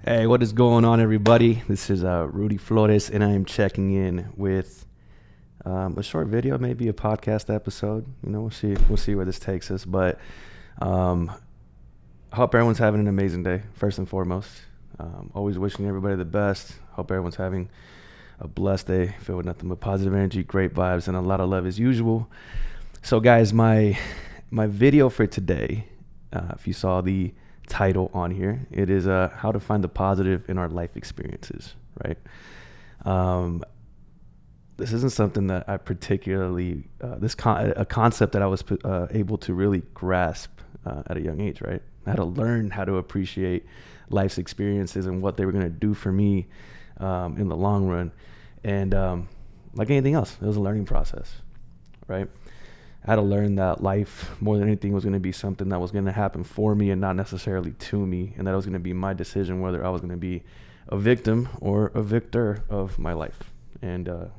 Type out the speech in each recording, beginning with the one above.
Hey, what is going on, everybody? This is Rudy Flores, and I am checking in with a short video, maybe a podcast episode. We'll see where this takes us. But I hope everyone's having an amazing day. First and foremost, always wishing everybody the best. Hope everyone's having a blessed day, filled with nothing but positive energy, great vibes, and a lot of love as usual. So, guys, my video for today, if you saw the title on here, it is how to find the positive in our life experiences, right? This isn't something that I particularly a concept that I was able to really grasp at a young age, right? I had to learn how to appreciate life's experiences and what they were going to do for me in the long run. And like anything else, it was a learning process, right? I had to learn that life, more than anything, was going to be something that was going to happen for me and not necessarily to me, and that it was going to be my decision whether I was going to be a victim or a victor of my life and the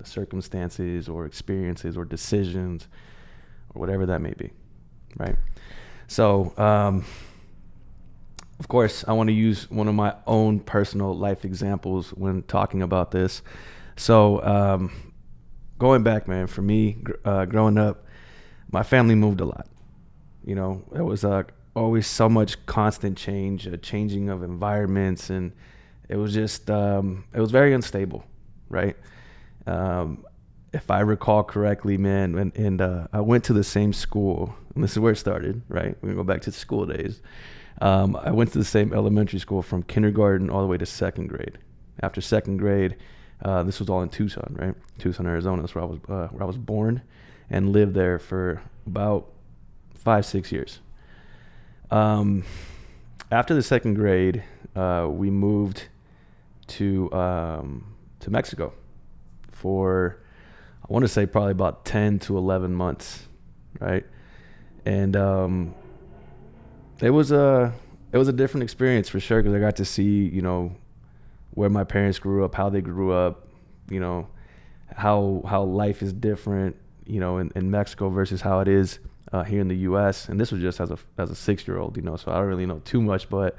circumstances or experiences or decisions or whatever that may be, right? So, of course, I want to use one of my own personal life examples when talking about this. So, going back, man, for me, growing up, my family moved a lot. There was always so much constant change, a changing of environments, and it was just, it was very unstable, right? If I recall correctly, man, and I went to the same school, and this is where it started, right? We're going to go back to the school days. I went to the same elementary school from kindergarten all the way to second grade. After second grade, this was all in Tucson, right? Tucson, Arizona. That's where I was born and lived there for about 5-6 years. After the second grade, we moved to Mexico for, I want to say, probably about 10 to 11 months, right? And it was a different experience for sure, because I got to see, where my parents grew up, how they grew up, how life is different, in Mexico versus how it is here in the U.S. And this was just as a 6-year-old, so I don't really know too much, but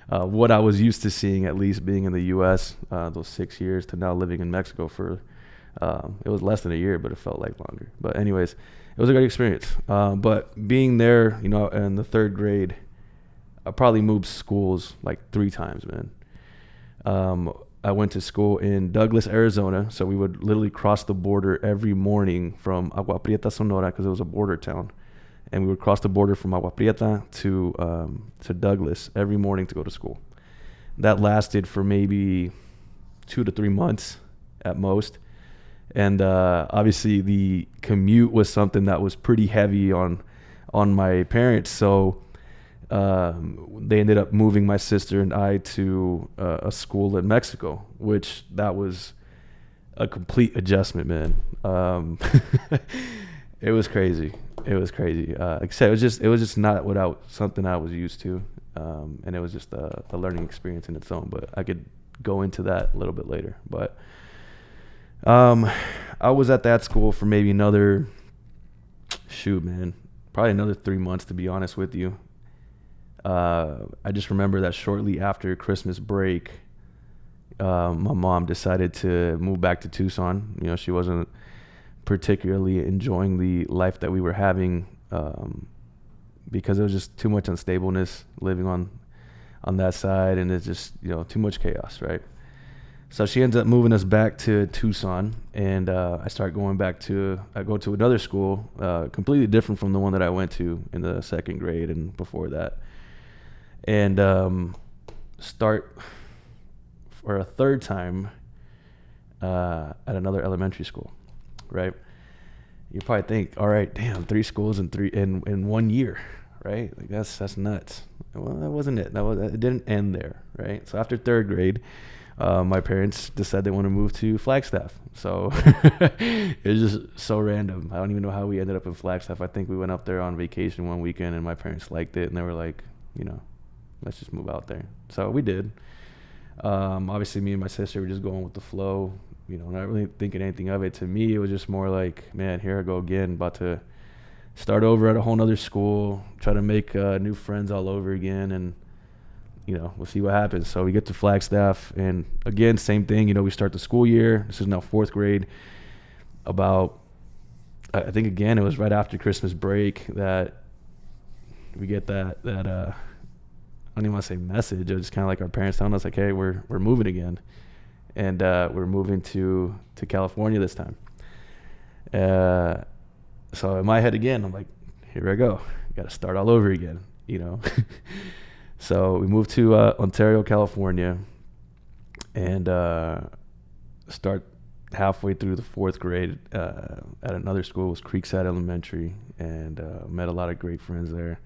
what I was used to seeing, at least being in the U.S. Those 6 years to now living in Mexico for, it was less than a year, but it felt like longer. But anyways, it was a great experience. But being there, in the third grade, I probably moved schools like 3 times, man. I went to school in Douglas, Arizona, so we would literally cross the border every morning from Agua Prieta, Sonora, because it was a border town, and we would cross the border from Agua Prieta to Douglas every morning to go to school. That lasted for maybe 2 to 3 months at most, and obviously the commute was something that was pretty heavy on my parents, so they ended up moving my sister and I to a school in Mexico, which that was a complete adjustment, man. It was crazy. Like I said, it was just not something I was used to, and it was just a learning experience in its own. But I could go into that a little bit later. But I was at that school for maybe probably another 3 months, to be honest with you. I just remember that shortly after Christmas break, my mom decided to move back to Tucson. She wasn't particularly enjoying the life that we were having, because it was just too much unstableness living on that side, and it's just, too much chaos, right? So she ends up moving us back to Tucson, and I go to another school, completely different from the one that I went to in the second grade and before that. And start for a third time at another elementary school, right? You probably think, all right, damn, 3 schools in 1 year, right? Like that's nuts. Well, that wasn't it. It didn't end there, right? So after third grade, my parents decided they want to move to Flagstaff. So it was just so random. I don't even know how we ended up in Flagstaff. I think we went up there on vacation one weekend, and my parents liked it, and they were like, let's just move out there. So we did. Obviously, me and my sister were just going with the flow, not really thinking anything of it. To me, it was just more like, man, here I go again, about to start over at a whole nother school, try to make new friends all over again. And we'll see what happens. So we get to Flagstaff, and again, same thing. We start the school year. This is now 4th grade. I think again, it was right after Christmas break that we get that I don't even want to say message. It was kind of like our parents telling us like, hey, we're moving again, and we're moving to California this time. So in my head again, I'm like, here I go. Got to start all over again, So we moved to Ontario, California, and start halfway through the 4th grade at another school. It was Creekside Elementary, and met a lot of great friends there.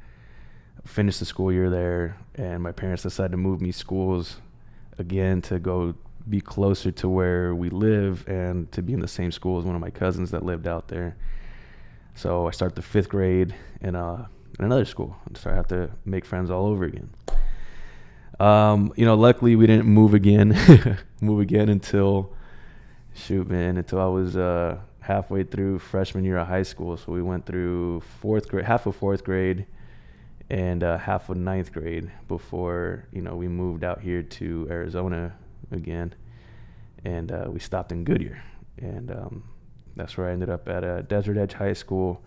Finished the school year there, and my parents decided to move me schools again to go be closer to where we live and to be in the same school as one of my cousins that lived out there. So I start the 5th grade in another school, and so I have to make friends all over again. Luckily we didn't move again until I was halfway through freshman year of high school. So we went through 4th grade, half of 4th grade, and half of 9th grade before we moved out here to Arizona again, and we stopped in Goodyear, and that's where I ended up at Desert Edge High School,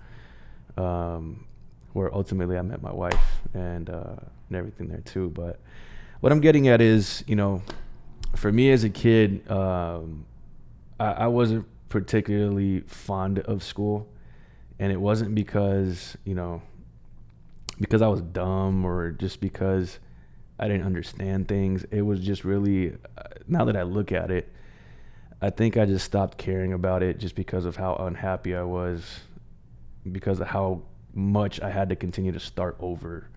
where ultimately I met my wife and everything there too. But what I'm getting at is, for me as a kid, I wasn't particularly fond of school, and it wasn't because I was dumb or just because I didn't understand things. It was just really, now that I look at it, I think I just stopped caring about it just because of how unhappy I was, because of how much I had to continue to start over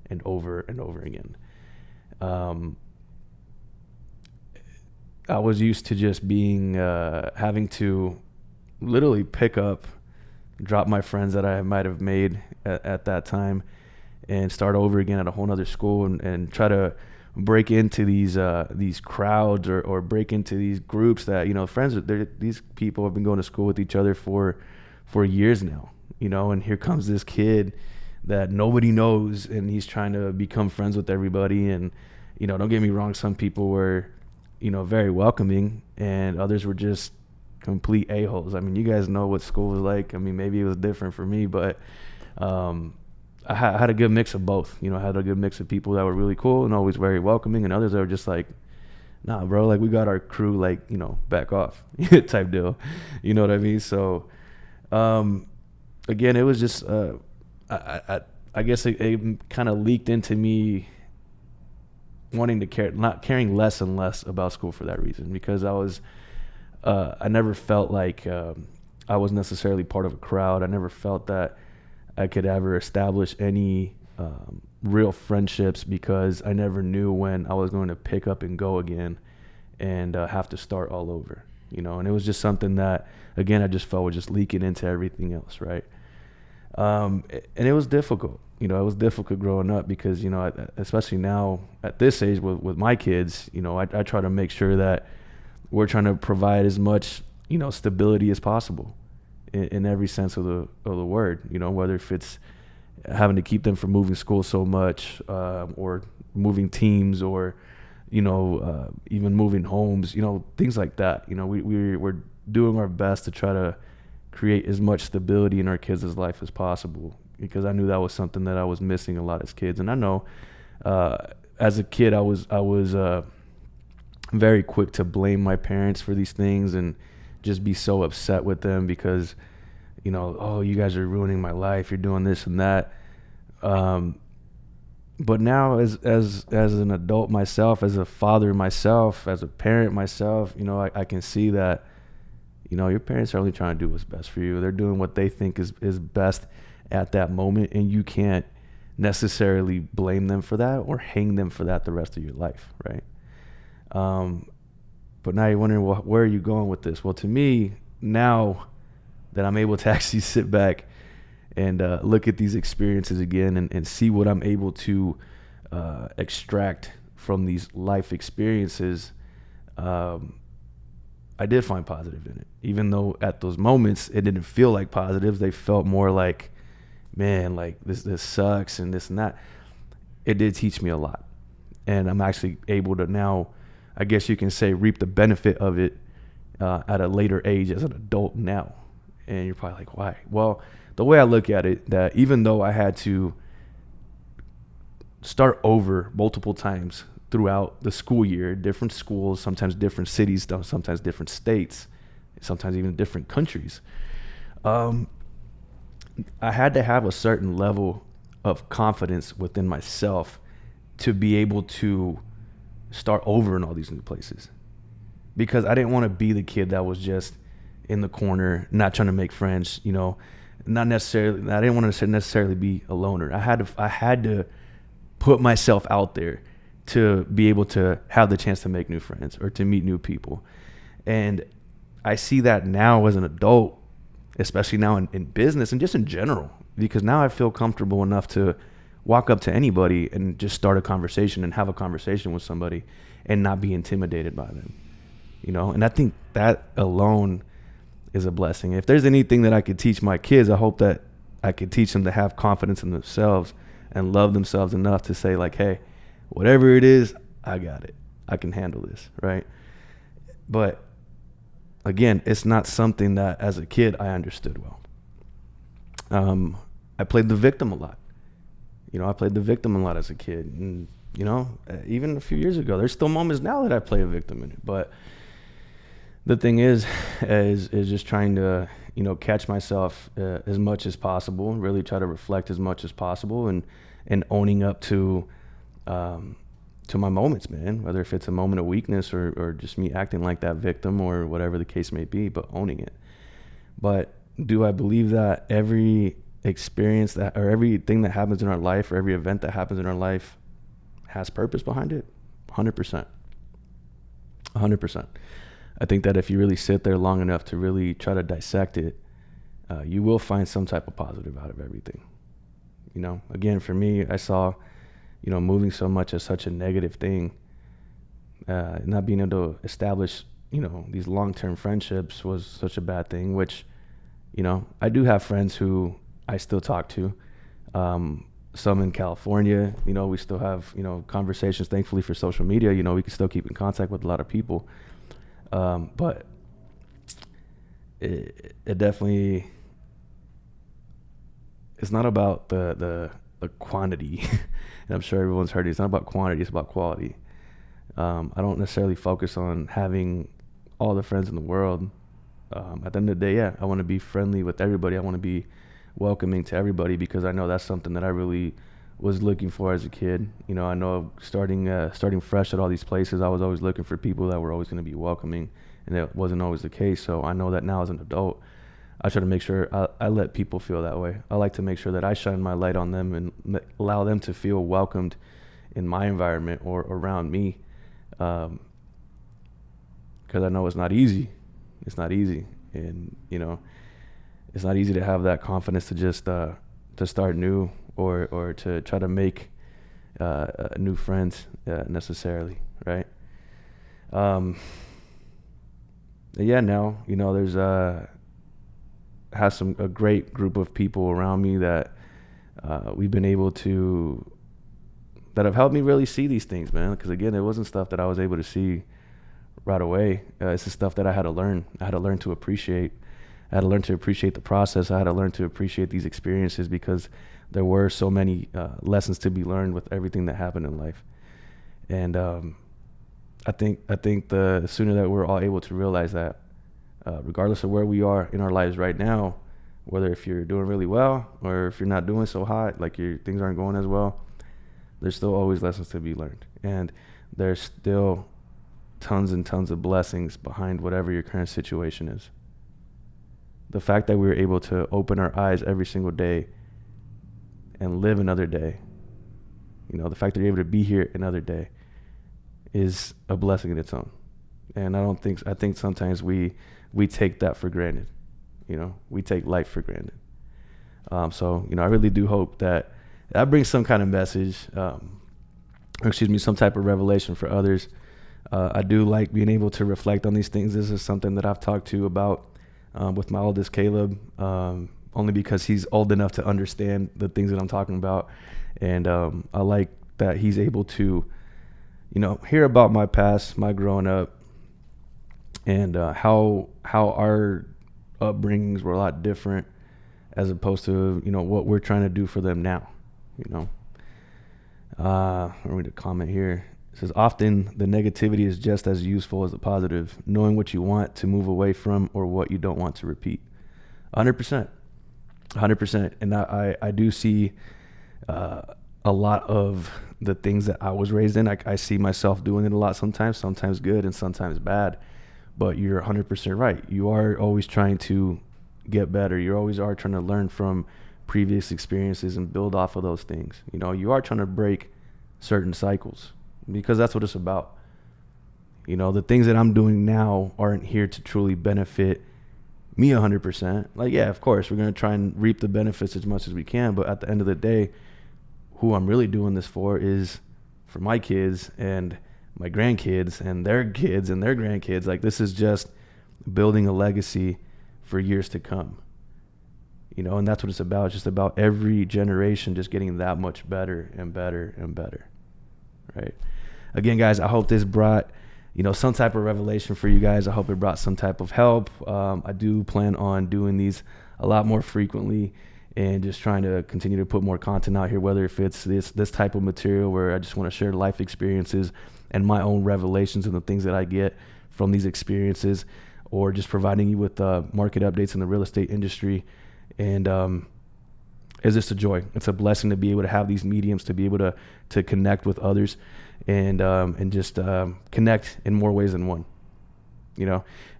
and over and over again. I was used to just being, having to literally drop my friends that I might have made at that time and start over again at a whole nother school and try to break into these crowds or break into these groups that, these people have been going to school with each other for years now, and here comes this kid that nobody knows, and he's trying to become friends with everybody. And, don't get me wrong, some people were, very welcoming, and others were just complete a-holes. I mean, you guys know what school was like. I mean, maybe it was different for me, but I had a good mix of both. I had a good mix of people that were really cool and always very welcoming, and others that were just like, nah, bro, like, we got our crew, like, back off type deal. You know what I mean? So, again, it was just, I guess it kind of leaked into me wanting to not caring less and less about school for that reason, because I never felt like I was necessarily part of a crowd. I never felt that I could ever establish any real friendships, because I never knew when I was going to pick up and go again and have to start all over, and it was just something that, again, I just felt was just leaking into everything else, right? And it was difficult. It was difficult growing up because, especially now at this age with my kids, I try to make sure that we're trying to provide as much, stability as possible in every sense of the word, whether if it's having to keep them from moving school so much, or moving teams, or, even moving homes, things like that. We're doing our best to try to create as much stability in our kids' life as possible, because I knew that was something that I was missing a lot as kids. And I know, as a kid, I was very quick to blame my parents for these things and just be so upset with them because, oh, you guys are ruining my life. You're doing this and that. But now as an adult myself, as a father myself, as a parent myself, I can see that, your parents are only trying to do what's best for you. They're doing what they think is best at that moment, and you can't necessarily blame them for that or hang them for that the rest of your life, right? But now you're wondering, well, where are you going with this? Well, to me, now that I'm able to actually sit back and look at these experiences again and see what I'm able to extract from these life experiences, I did find positive in it. Even though at those moments it didn't feel like positives, they felt more like, man, like this sucks and this and that. It did teach me a lot. and I'm actually able to now, I guess you can say, reap the benefit of it at a later age as an adult now. And you're probably like, why? Well, the way I look at it, that even though I had to start over multiple times throughout the school year, different schools, sometimes different cities, sometimes different states, sometimes even different countries, I had to have a certain level of confidence within myself to be able to start over in all these new places, because I didn't want to be the kid that was just in the corner, not trying to make friends, not necessarily. I didn't want to necessarily be a loner. I had to put myself out there to be able to have the chance to make new friends or to meet new people. And I see that now as an adult, especially now in business and just in general, because now I feel comfortable enough to walk up to anybody and just start a conversation and have a conversation with somebody and not be intimidated by them, and I think that alone is a blessing. If there's anything that I could teach my kids, I hope that I could teach them to have confidence in themselves and love themselves enough to say, like, hey, whatever it is, I got it. I can handle this, right? But again, it's not something that as a kid I understood well. I played the victim a lot. I played the victim a lot as a kid. And, even a few years ago, there's still moments now that I play a victim in it. But the thing is just trying to, catch myself as much as possible, and really try to reflect as much as possible, and owning up to my moments, man, whether if it's a moment of weakness or just me acting like that victim or whatever the case may be, but owning it. But do I believe that every experience that, or everything that happens in our life, or every event that happens in our life has purpose behind it? 100%. 100%. I think that if you really sit there long enough to really try to dissect it, you will find some type of positive out of everything. Again, for me, I saw, moving so much as such a negative thing. Not being able to establish, these long-term friendships was such a bad thing, which, I do have friends who I still talk to. Some in California, we still have, conversations. Thankfully for social media, we can still keep in contact with a lot of people. But it definitely, it's not about the quantity. And I'm sure everyone's heard it. It's not about quantity, it's about quality. I don't necessarily focus on having all the friends in the world. At the end of the day, yeah, I want to be friendly with everybody. I want to be welcoming to everybody, because I know that's something that I really was looking for as a kid. I know starting fresh at all these places, I was always looking for people that were always going to be welcoming, and that wasn't always the case. So I know that now as an adult, I try to make sure I let people feel that way. I like to make sure that I shine my light on them and allow them to feel welcomed in my environment or around me. Because I know it's not easy. It's not easy. And, it's not easy to have that confidence to just to start new or to try to make new friends necessarily, right? Yeah, now, there's has a great group of people around me that we've been able to, that have helped me really see these things, man. Because again, it wasn't stuff that I was able to see right away. It's the stuff that I had to learn. I had to learn to appreciate. I had to learn to appreciate the process. I had to learn to appreciate these experiences, because there were so many lessons to be learned with everything that happened in life. And I think the sooner that we're all able to realize that, regardless of where we are in our lives right now, whether if you're doing really well or if you're not doing so hot, like things aren't going as well, there's still always lessons to be learned. And there's still tons and tons of blessings behind whatever your current situation is. The fact that we were able to open our eyes every single day and live another day, the fact that you're able to be here another day is a blessing in its own. And I think sometimes we take that for granted. We take life for granted. So, I really do hope that brings some kind of message, some type of revelation for others. I do like being able to reflect on these things. This is something that I've talked to about with my oldest, Caleb, only because he's old enough to understand the things that I'm talking about. And I like that he's able to hear about my past, my growing up, and how our upbringings were a lot different as opposed to what we're trying to do for them now. I'll read a comment here. It says, often the negativity is just as useful as the positive, knowing what you want to move away from or what you don't want to repeat. 100%. And I do see a lot of the things that I was raised in. I see myself doing it a lot sometimes good and sometimes bad. But you're 100% right. You are always trying to get better. You always are trying to learn from previous experiences and build off of those things. You are trying to break certain cycles because that's what it's about. The things that I'm doing now aren't here to truly benefit me 100%. Like, yeah, of course, we're going to try and reap the benefits as much as we can. But at the end of the day, who I'm really doing this for is for my kids and my grandkids and their kids and their grandkids. Like, this is just building a legacy for years to come. And that's what it's about. It's just about every generation just getting that much better and better and better. Right. Again, guys, I hope this brought, some type of revelation for you guys. I hope it brought some type of help. I do plan on doing these a lot more frequently and just trying to continue to put more content out here, whether if it's this type of material where I just want to share life experiences and my own revelations and the things that I get from these experiences, or just providing you with market updates in the real estate industry. And it's just a joy. It's a blessing to be able to have these mediums, to be able to connect with others and just connect in more ways than one.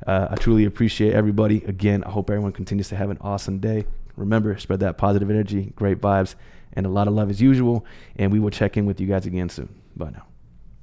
I truly appreciate everybody. Again, I hope everyone continues to have an awesome day. Remember, spread that positive energy, great vibes, and a lot of love as usual. And we will check in with you guys again soon. Bye now.